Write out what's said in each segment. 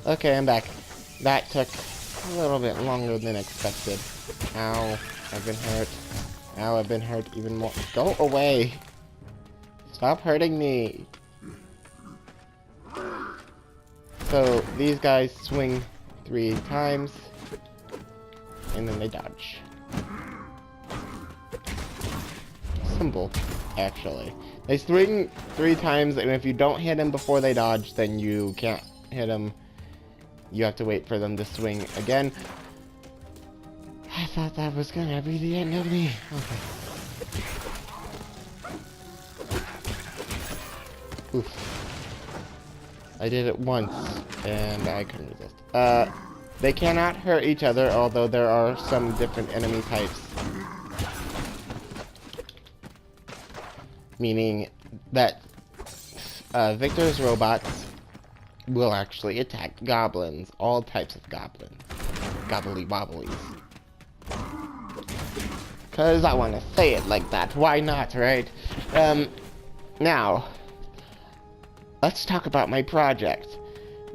Okay, I'm back. That took a little bit longer than expected. Ow, I've been hurt. Ow, I've been hurt even more. Go away! Stop hurting me! So, these guys swing 3 times, and then they dodge. Simple, actually. They swing 3 times, and if you don't hit them before they dodge, then you can't hit them. You have to wait for them to swing again. I thought that was gonna be the end of me. Okay. Oof. I did it once, and I couldn't resist. They cannot hurt each other, although there are some different enemy types. Meaning that Victor's robots will actually attack goblins. All types of goblins. Gobbly wobblies. Because I want to say it like that. Why not, right? Now, let's talk about my project.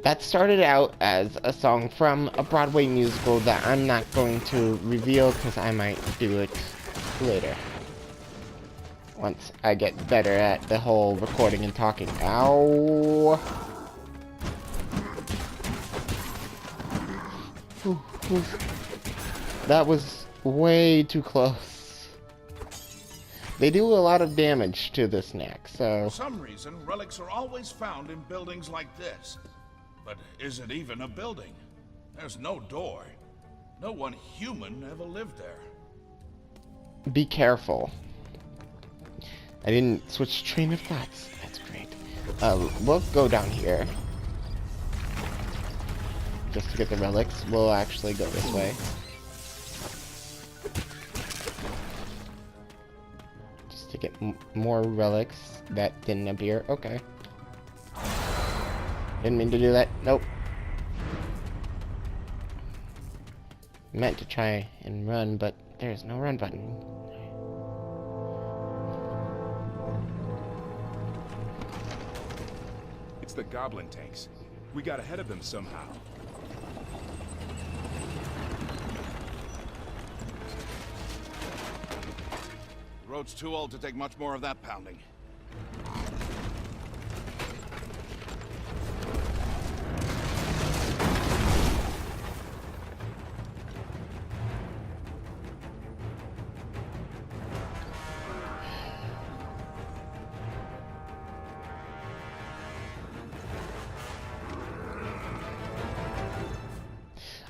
That started out as a song from a Broadway musical that I'm not going to reveal because I might do it later. Once I get better at the whole recording and talking. Ow! That was way too close. They do a lot of damage to this knack, so... For some reason, relics are always found in buildings like this. But is it even a building? There's no door. No one human ever lived there. Be careful. I didn't switch train of thoughts. That's great. We'll go down here. Just to get the relics. We'll actually go this way. Just to get more relics that didn't appear. Okay. Didn't mean to do that. Nope. Meant to try and run, but there's no run button. It's the goblin tanks. We got ahead of them somehow. The road's too old to take much more of that pounding.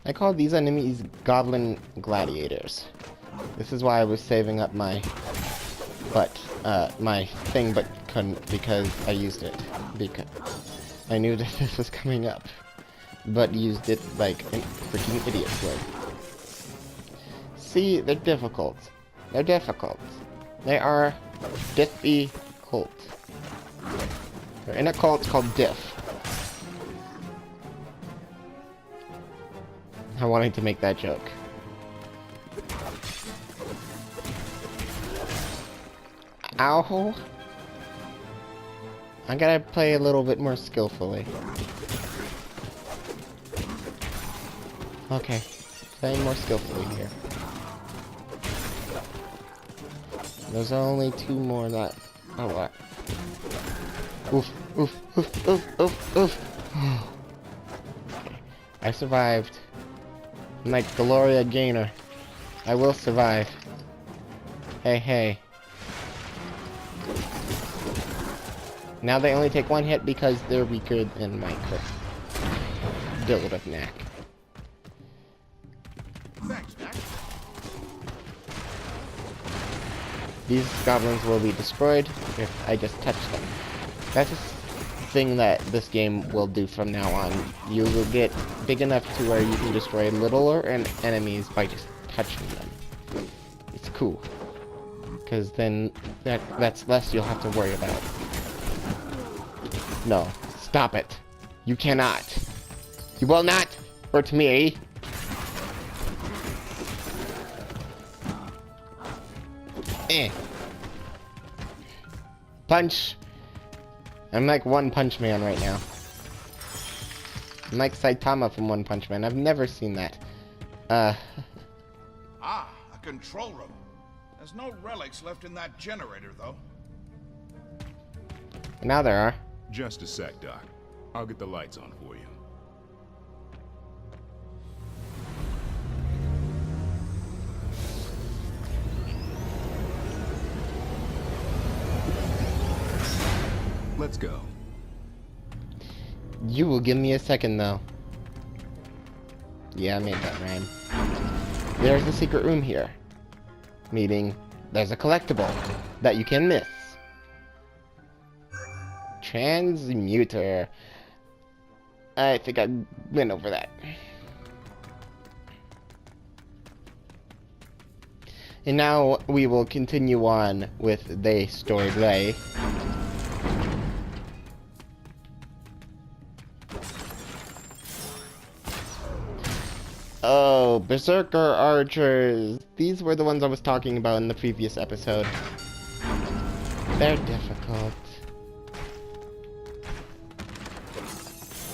I call these enemies goblin gladiators. This is why I was saving up my thing, but couldn't because I used it. Because I knew that this was coming up, but used it like a freaking idiot would. See, they're difficult. They're difficult. They are difficult. They're in a cult called Diff. I wanted to make that joke. Ow! I gotta play a little bit more skillfully. Okay, playing more skillfully here. There's only 2 more that... Oh, what? Oof, oof, oof, oof, oof, oof. Okay. I survived. I'm like Gloria Gaynor. I will survive. Hey, hey. Now they only take 1 hit because they're weaker than my build of knack. Thanks, Knack. These goblins will be destroyed if I just touch them. That's a thing that this game will do from now on. You will get big enough to where you can destroy littler enemies by just touching them. It's cool. Because then that's less you'll have to worry about. No. Stop it. You cannot. You will not hurt me. Punch. I'm like One Punch Man right now. I'm like Saitama from One Punch Man. I've never seen that. Ah, a control room. There's no relics left in that generator, though. Now there are. Just a sec, Doc. I'll get the lights on for you. Let's go. You will give me a second, though. Yeah, I made that rhyme. There's a secret room here. Meaning, there's a collectible that you can miss. Transmuter. I think I went over that. And now we will continue on with the story. Oh, Berserker Archers. These were the ones I was talking about in the previous episode. They're difficult.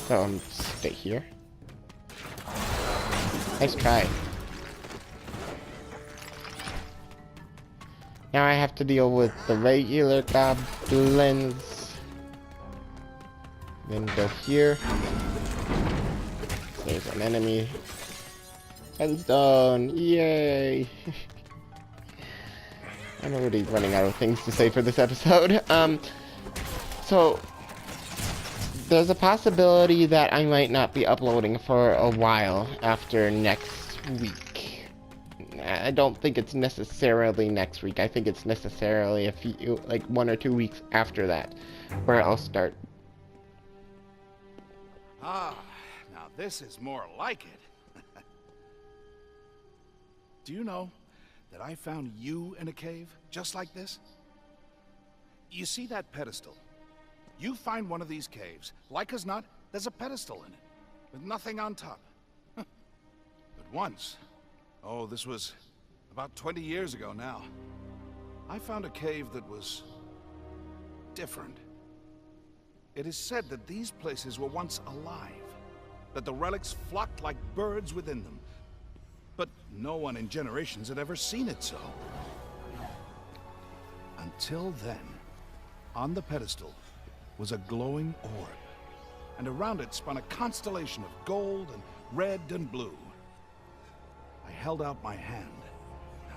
So, stay here. Nice try. Now I have to deal with the regular goblins. Then go here. There's an enemy. Endstone! Yay! I'm already running out of things to say for this episode. So there's a possibility that I might not be uploading for a while after next week. I don't think it's necessarily next week. I think it's necessarily a few, like 1 or 2 weeks after that, where I'll start. Ah, now this is more like it. Do you know that I found you in a cave just like this? You see that pedestal? You find one of these caves, like as not, there's a pedestal in it, with nothing on top. But once, oh, this was about 20 years ago now, I found a cave that was different. It is said that these places were once alive, that the relics flocked like birds within them. But no one in generations had ever seen it so. Until then, on the pedestal was a glowing orb, and around it spun a constellation of gold and red and blue. I held out my hand,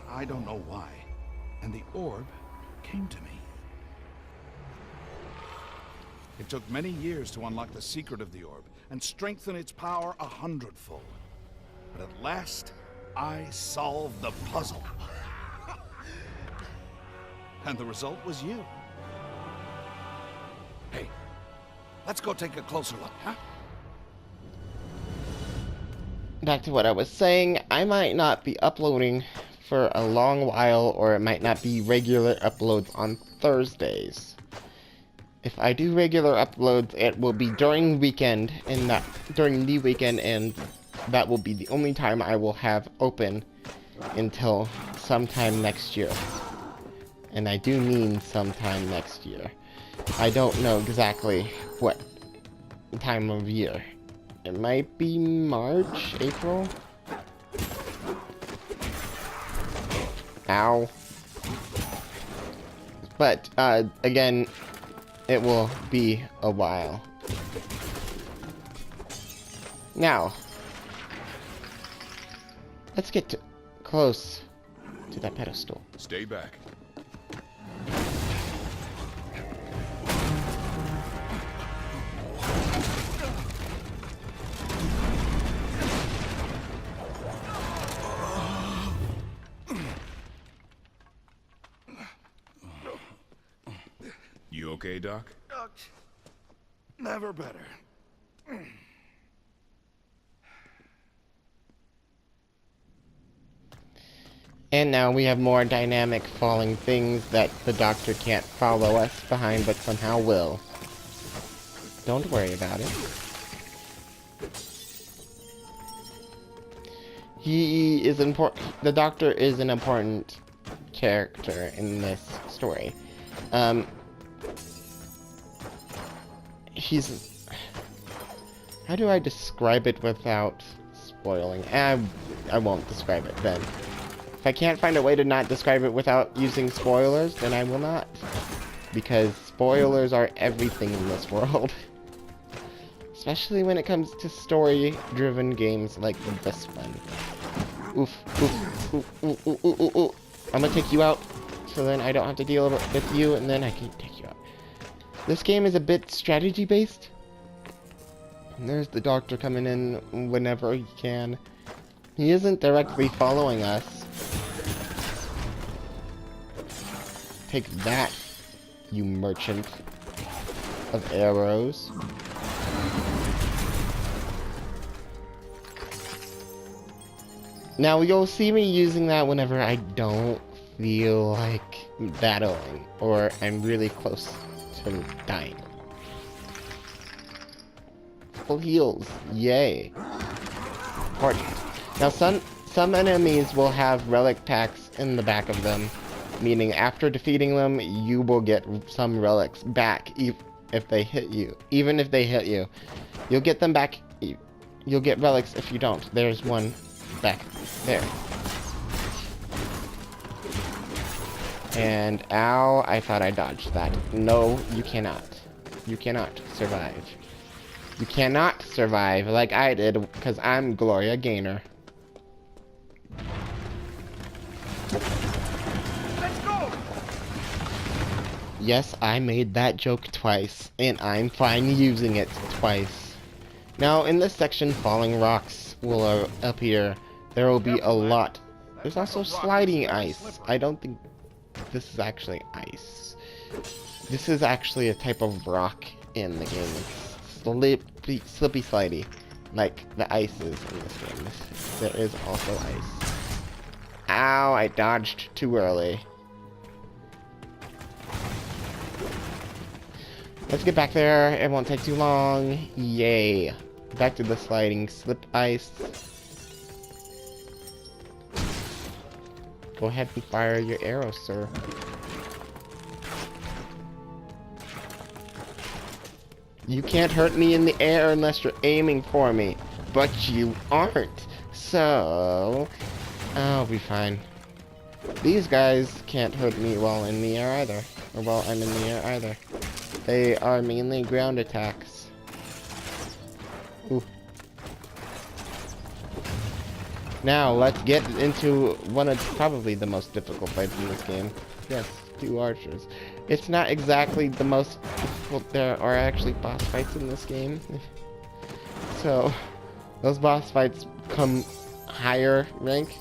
I don't know why, and the orb came to me. It took many years to unlock the secret of the orb and strengthen its power 100-fold. But at last, I solved the puzzle. And the result was you. Hey, let's go take a closer look, huh? Back to what I was saying, I might not be uploading for a long while, or it might not be regular uploads on Thursdays. If I do regular uploads, it will be during weekend, and not during the weekend, and that will be the only time I will have open until sometime next year. And I do mean sometime next year. I don't know exactly what time of year. It might be March, April? Ow. But, again, it will be a while. Now, let's get close to that pedestal. Stay back. You okay, Doc? Never better. And now we have more dynamic falling things that the doctor can't follow us behind, but somehow will. Don't worry about it. He is important. The doctor is an important character in this story. How do I describe it without spoiling? I won't describe it then. If I can't find a way to not describe it without using spoilers, then I will not. Because spoilers are everything in this world. Especially when it comes to story-driven games like this one. Oof, oof, oof, oof, oof, oof, oof, oof. I'm gonna take you out, so then I don't have to deal with you, and then I can take you out. This game is a bit strategy-based. And there's the doctor coming in whenever he can. He isn't directly following us. Take that, you merchant of arrows. Now, you'll see me using that whenever I don't feel like battling, or I'm really close to dying. Full heals, yay. Important. Now, some enemies will have relic packs in the back of them, meaning after defeating them, you will get some relics back if they hit you. Even if they hit you, you'll get them back. You'll get relics if you don't. There's one back there. And ow, I thought I dodged that. No, you cannot. You cannot survive. You cannot survive like I did, because I'm Gloria Gaynor. Let's go! Yes, I made that joke twice, and I'm fine using it twice. Now, in this section, falling rocks will appear. There will be a lot. There's also sliding ice. I don't think this is actually ice. This is actually a type of rock in the game. It's slippy slidey, like the ice is in this game. There is also ice. Ow, I dodged too early. Let's get back there. It won't take too long. Yay. Back to the sliding slip ice. Go ahead and fire your arrow, sir. You can't hurt me in the air unless you're aiming for me. But you aren't. So, I'll be fine. These guys can't hurt me while in the air either. Or while I'm in the air either. They are mainly ground attacks. Ooh. Now, let's get into one of probably the most difficult fights in this game. Yes, 2 archers. It's not exactly the most difficult. There are actually boss fights in this game. So, those boss fights come higher rank.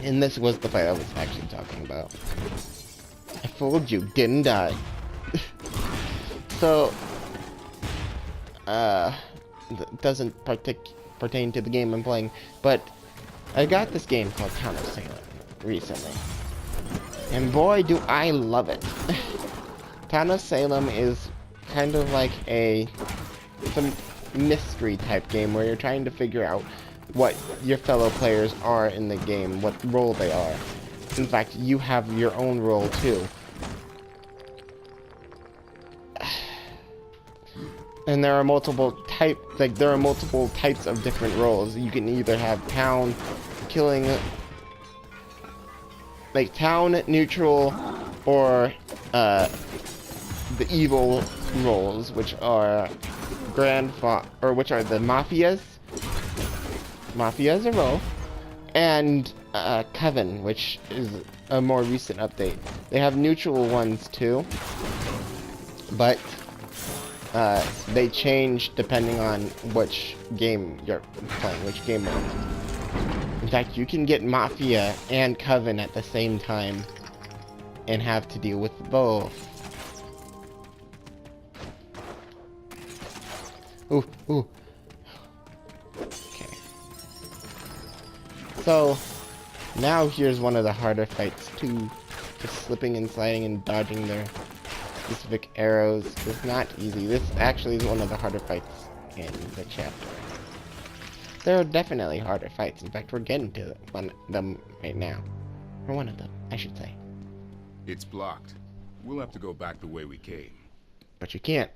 And this was the fight I was actually talking about. I fooled you, didn't I? So, doesn't pertain to the game I'm playing, but I got this game called Town of Salem recently, and boy do I love it. Town of Salem is kind of like some mystery type game where you're trying to figure out what your fellow players are in the game, what role they are. In fact, you have your own role too. And there are multiple types of different roles. You can either have town, killing, like town, neutral, or the evil roles, which are which are the mafias. Mafia is a role, and Coven, which is a more recent update. They have neutral ones too, but they change depending on which game you're playing, which game mode. In fact, you can get Mafia and Coven at the same time and have to deal with both. Ooh, ooh. Okay. So, now here's one of the harder fights too. Just slipping and sliding and dodging their specific arrows is not easy. This actually is one of the harder fights in the chapter. There are definitely harder fights. In fact, we're getting to one of them right now. Or one of them, I should say. It's blocked. We'll have to go back the way we came. But you can't.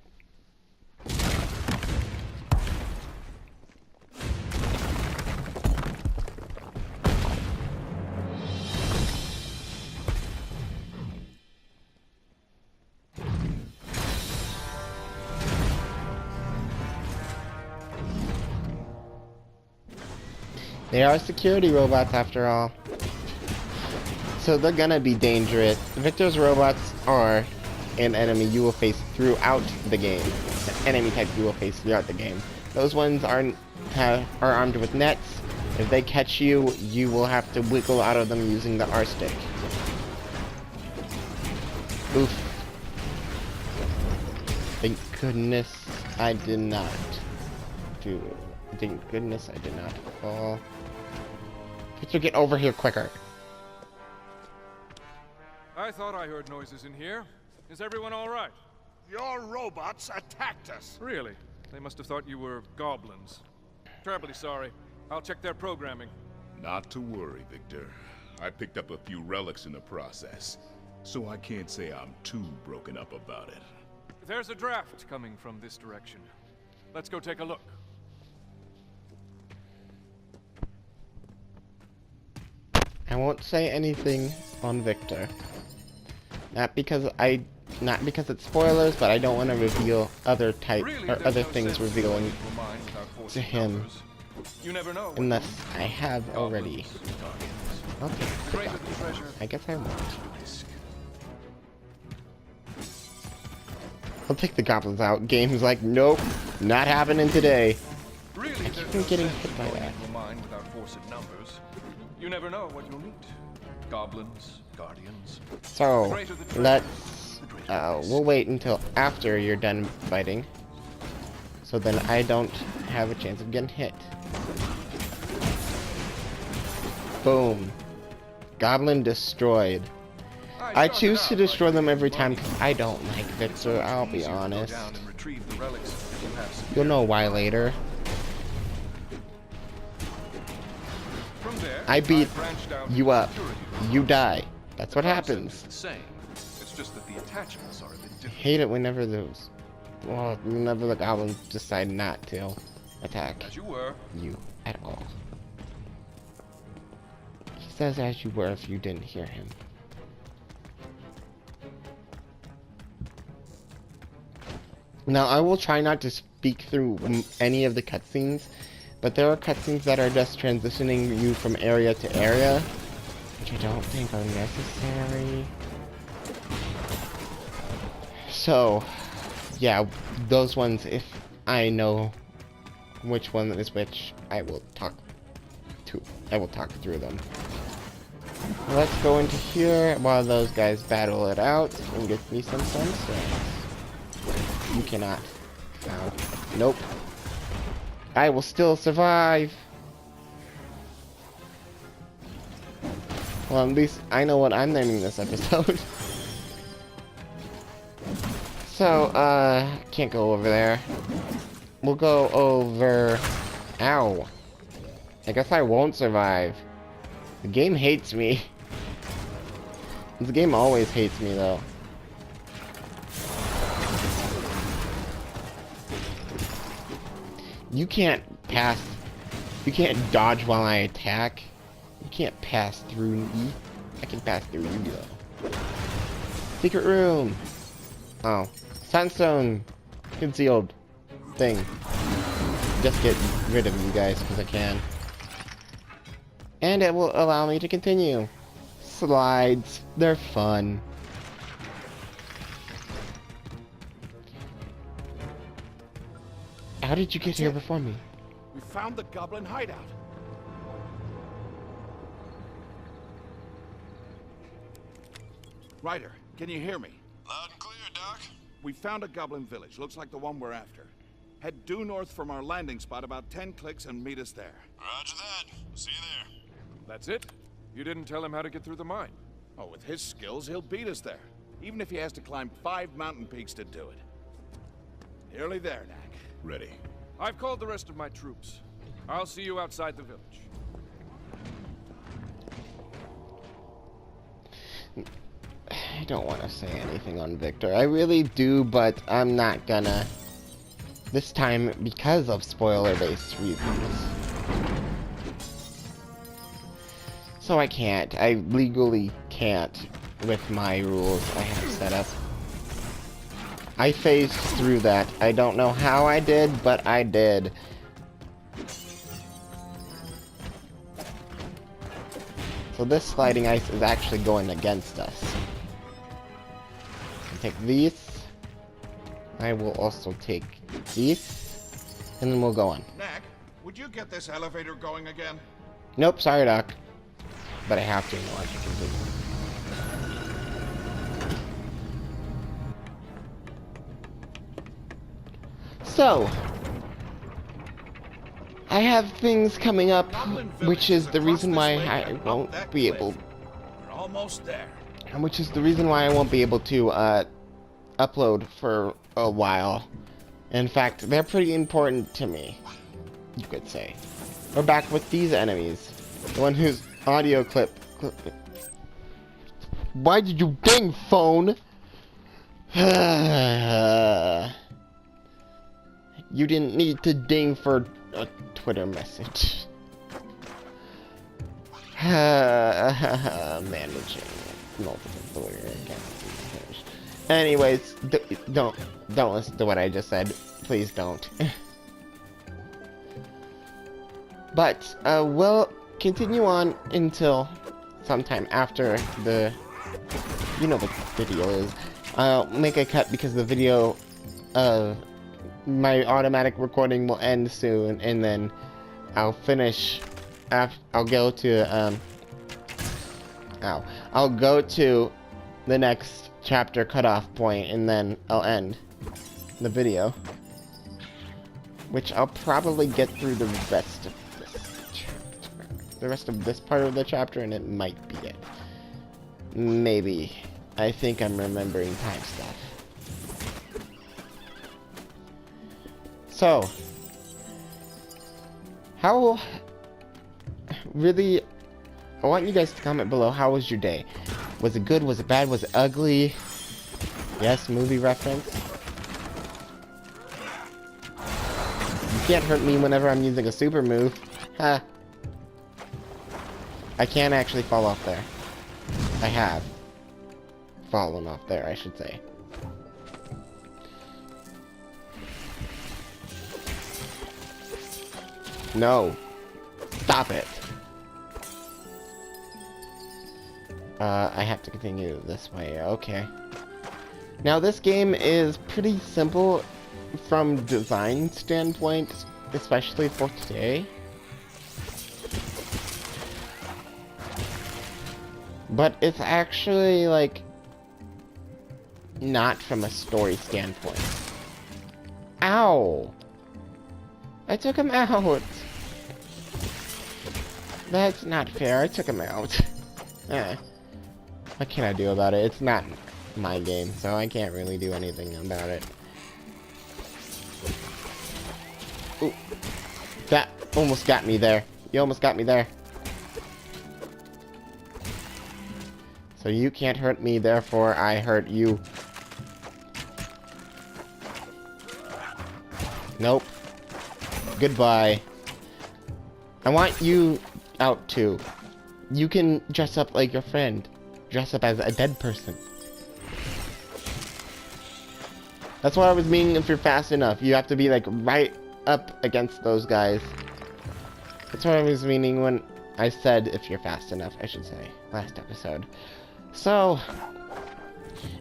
They are security robots after all. So they're gonna be dangerous. Victor's robots are an enemy you will face throughout the game. Enemy type you will face throughout the game. Those ones are armed with nets. If they catch you, you will have to wiggle out of them using the R stick. Oof. Thank goodness I did not do. Thank goodness I did not fall. Victor, get over here quicker. I thought I heard noises in here. Is everyone all right? Your robots attacked us. Really? They must have thought you were goblins. Terribly sorry. I'll check their programming. Not to worry, Victor. I picked up a few relics in the process, so I can't say I'm too broken up about it. There's a draft coming from this direction. Let's go take a look. I won't say anything on Victor. Not because it's spoilers, but I don't want to reveal other other things revealing to him. You never know. Unless I have already. Okay. I guess I won't. I'll take the goblins out. Game's like, nope, not happening today. Really, I keep getting hit by that. You never know what you'll meet. Goblins, guardians. So, let's we'll wait until after you're done fighting. So then I don't have a chance of getting hit. Boom. Goblin destroyed. I choose to destroy them every time because I don't like Victor, I'll be honest. You'll know why later. I beat you up. You die. That's what happens. It's just that the attachments are a bit I different. hate it whenever whenever the goblins decide not to attack As you were. you at all. He says as you were if you didn't hear him. Now I will try not to speak through any of the cutscenes, but there are cutscenes that are just transitioning you from area to area, which I don't think are necessary. So, yeah, those ones, if I know which one is which, I will talk through them. Let's go into here while those guys battle it out and get me some sunstones. You cannot. No. Nope. I will still survive. Well, at least I know what I'm naming this episode. So, can't go over there. We'll go over... Ow. I guess I won't survive. The game hates me. The game always hates me, though. You can't pass. You can't dodge while I attack. You can't pass through me. I can pass through you, though. Secret room. Oh. Sunstone. Concealed. Thing. Just get rid of you guys, because I can. And it will allow me to continue. Slides. They're fun. How did you get here before me? We found the goblin hideout. Ryder, can you hear me? Loud and clear, Doc. We found a goblin village. Looks like the one we're after. Head due north from our landing spot about 10 clicks and meet us there. Roger that. See you there. That's it? You didn't tell him how to get through the mine. Oh, with his skills, he'll beat us there. Even if he has to climb 5 mountain peaks to do it. Nearly there, Knack. Ready. I've called the rest of my troops. I'll see you outside the village. I don't want to say anything on Victor. I really do, but I'm not gonna. This time, because of spoiler-based reasons. So I can't. I legally can't with my rules I have set up. I phased through that. I don't know how I did, but I did. So this sliding ice is actually going against us. I'll take these. I will also take these. And then we'll go on. Knack, would you get this elevator going again? Nope, sorry, Doc. But I have to in order to continue. So, I have things coming up, which is the reason why I won't be able... We're almost there. Which is the reason why I won't be able to upload for a while. In fact, they're pretty important to me, you could say. We're back with these enemies. The one whose audio clip... Why did you ding, phone? You didn't need to ding for a Twitter message. Managing multiple Twitter accounts. Anyways, don't listen to what I just said. Please don't. But we'll continue on until sometime after the, you know what the video is. I'll make a cut because the video, my automatic recording will end soon, and then I'll finish. I'll go to I'll go to the next chapter cutoff point, and then I'll end the video, which I'll probably get through the rest of this chapter, the rest of this part of the chapter, and it might be it. Maybe. I think I'm remembering time stuff. So, how really, I want you guys to comment below, how was your day? Was it good? Was it bad? Was it ugly? Yes, movie reference. You can't hurt me whenever I'm using a super move. Ha. I can't actually fall off there. I have fallen off there, I should say. No. Stop it. I have to continue this way. Okay. Now, this game is pretty simple from design standpoint, especially for today. But it's actually, like, not from a story standpoint. Ow! I took him out! That's not fair, I took him out. What can I do about it? It's not my game, so I can't really do anything about it. Ooh. That almost got me there. You almost got me there. So you can't hurt me, therefore I hurt you. Nope. Goodbye. I want you out too. You can dress up like your friend. Dress up as a dead person. That's what I was meaning. If you're fast enough, you have to be like right up against those guys. That's what I was meaning when I said if you're fast enough, I should say, last episode. So,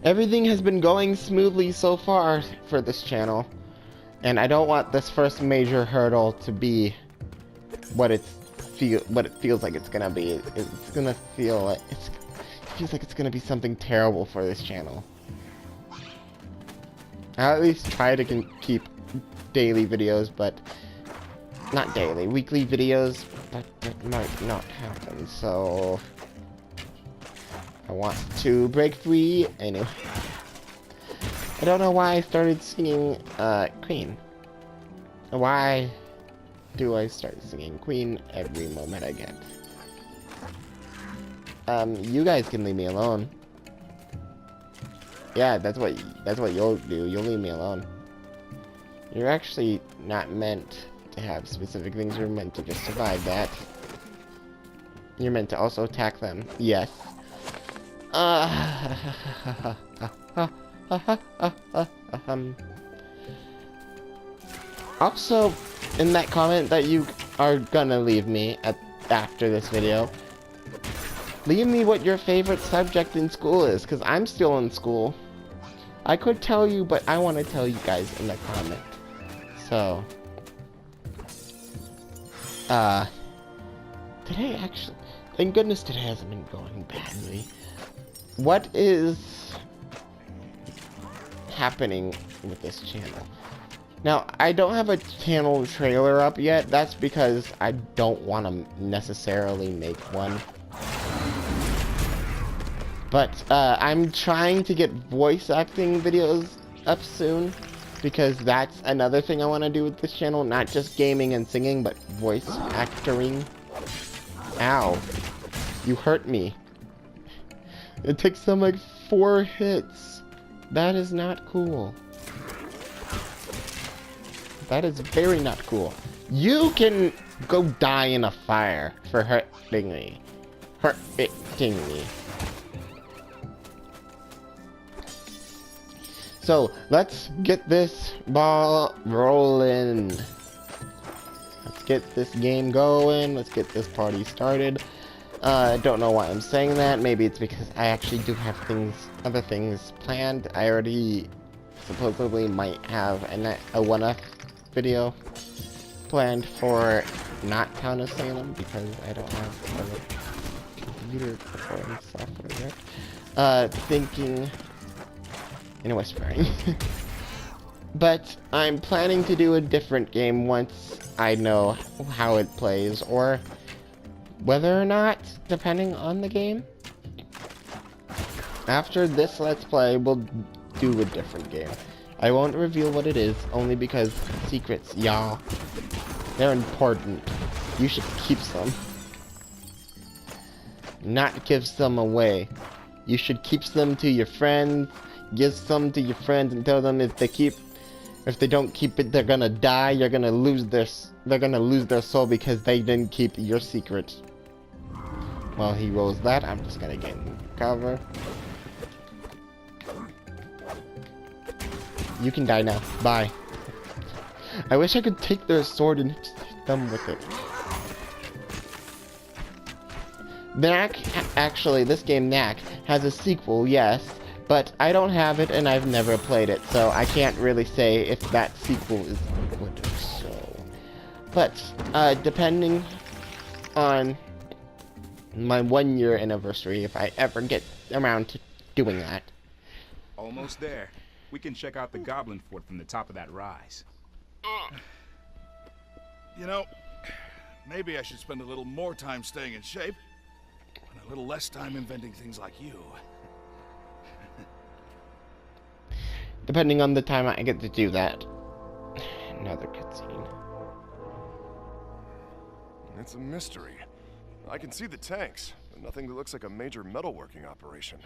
everything has been going smoothly so far for this channel, and I don't want this first major hurdle to be what it feels like it's gonna be. It's gonna feel like it feels like it's gonna be something terrible for this channel. I'll at least try to keep daily videos, but not daily, weekly videos, but it might not happen, so I want to break free. Anyway, I don't know why I started singing Queen. Why do I start singing Queen every moment I get? You guys can leave me alone. Yeah, that's what you'll do. You'll leave me alone. You're actually not meant to have specific things. You're meant to just survive that. You're meant to also attack them. Yes. Also, in that comment that you are gonna leave me after this video, Leave me what your favorite subject in school is, because I'm still in school. I could tell you, but I want to tell you guys in the comment. So, today actually, thank goodness today hasn't been going badly. What is happening with this channel? Now, I don't have a channel trailer up yet. That's because I don't want to necessarily make one. But I'm trying to get voice acting videos up soon, because that's another thing I want to do with this channel. Not just gaming and singing, but voice acting. Ow. You hurt me. It takes them like 4 hits. That is not cool. That is very not cool. You can go die in a fire for hurting me. Hurting me. So, let's get this ball rolling. Let's get this game going. Let's get this party started. I don't know why I'm saying that. Maybe it's because I actually do have other things planned. I already supposedly might have a one-off video planned for not Town of Salem, because I don't have a computer recording software yet. Thinking... Anyway, swearing. But I'm planning to do a different game once I know how it plays, or whether or not, depending on the game. After this Let's Play, we'll do a different game. I won't reveal what it is, only because secrets, y'all. They're important. You should keep some. Not give some away. You should keep them to your friends. Give some to your friends and tell them if they don't keep it, they're gonna die. They're gonna lose their soul because they didn't keep your secret. While he rolls that, I'm just gonna get in cover. You can die now. Bye. I wish I could take their sword and just hit them with it. Knack, actually, this game Knack has a sequel, yes, but I don't have it and I've never played it, so I can't really say if that sequel is good or so. But, depending on my 1-year anniversary, if I ever get around to doing that. Almost there. We can check out the Goblin Fort from the top of that rise. You know, maybe I should spend a little more time staying in shape, and a little less time inventing things like you. Depending on the time I get to do that. Another cutscene. It's a mystery. I can see the tanks, but nothing that looks like a major metalworking operation.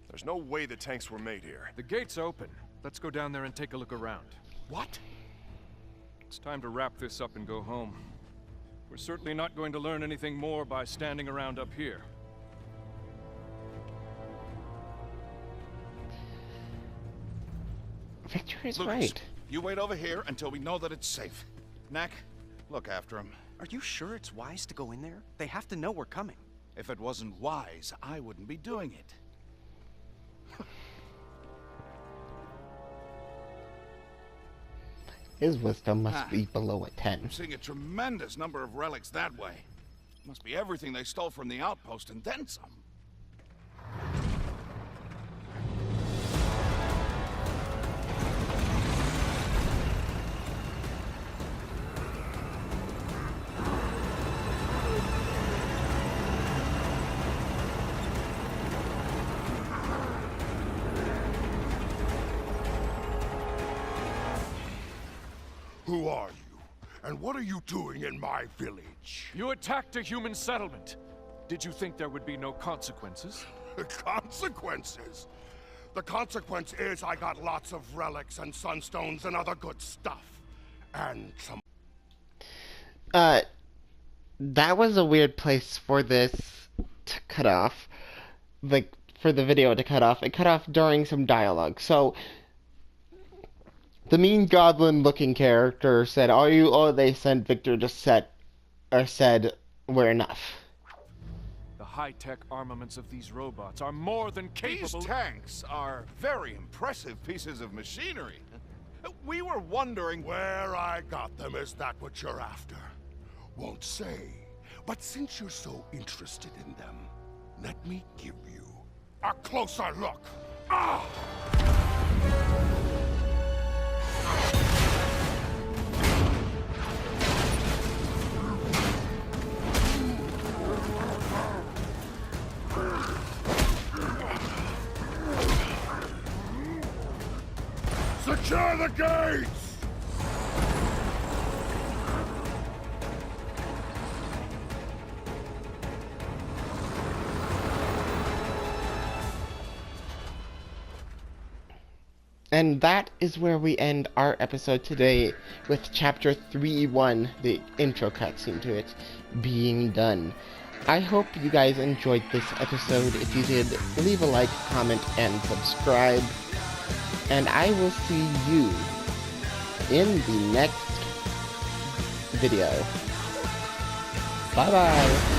There's no way the tanks were made here. The gate's open. Let's go down there and take a look around. What? It's time to wrap this up and go home. We're certainly not going to learn anything more by standing around up here. Victor is Lucas, right. you wait over here until we know that it's safe. Knack, look after him. Are you sure it's wise to go in there? They have to know we're coming. If it wasn't wise, I wouldn't be doing it. His wisdom must be below a 10. I'm seeing a tremendous number of relics that way. Must be everything they stole from the outpost and then some. Who are you? And what are you doing in my village? You attacked a human settlement. Did you think there would be no consequences? Consequences? The consequence is I got lots of relics and sunstones and other good stuff. And some... That was a weird place for this to cut off. Like, for the video to cut off. It cut off during some dialogue. So, the mean goblin-looking character said, "Are you?" Oh, they said Victor just said, we're enough. The high-tech armaments of these robots are more than capable... These tanks are very impressive pieces of machinery. We were wondering... Where I got them, is that what you're after? Won't say. But since you're so interested in them, let me give you a closer look. Ah! Secure the gates! And that is where we end our episode today, with Chapter 3-1, the intro cutscene to it, being done. I hope you guys enjoyed this episode. If you did, leave a like, comment, and subscribe. And I will see you in the next video. Bye-bye.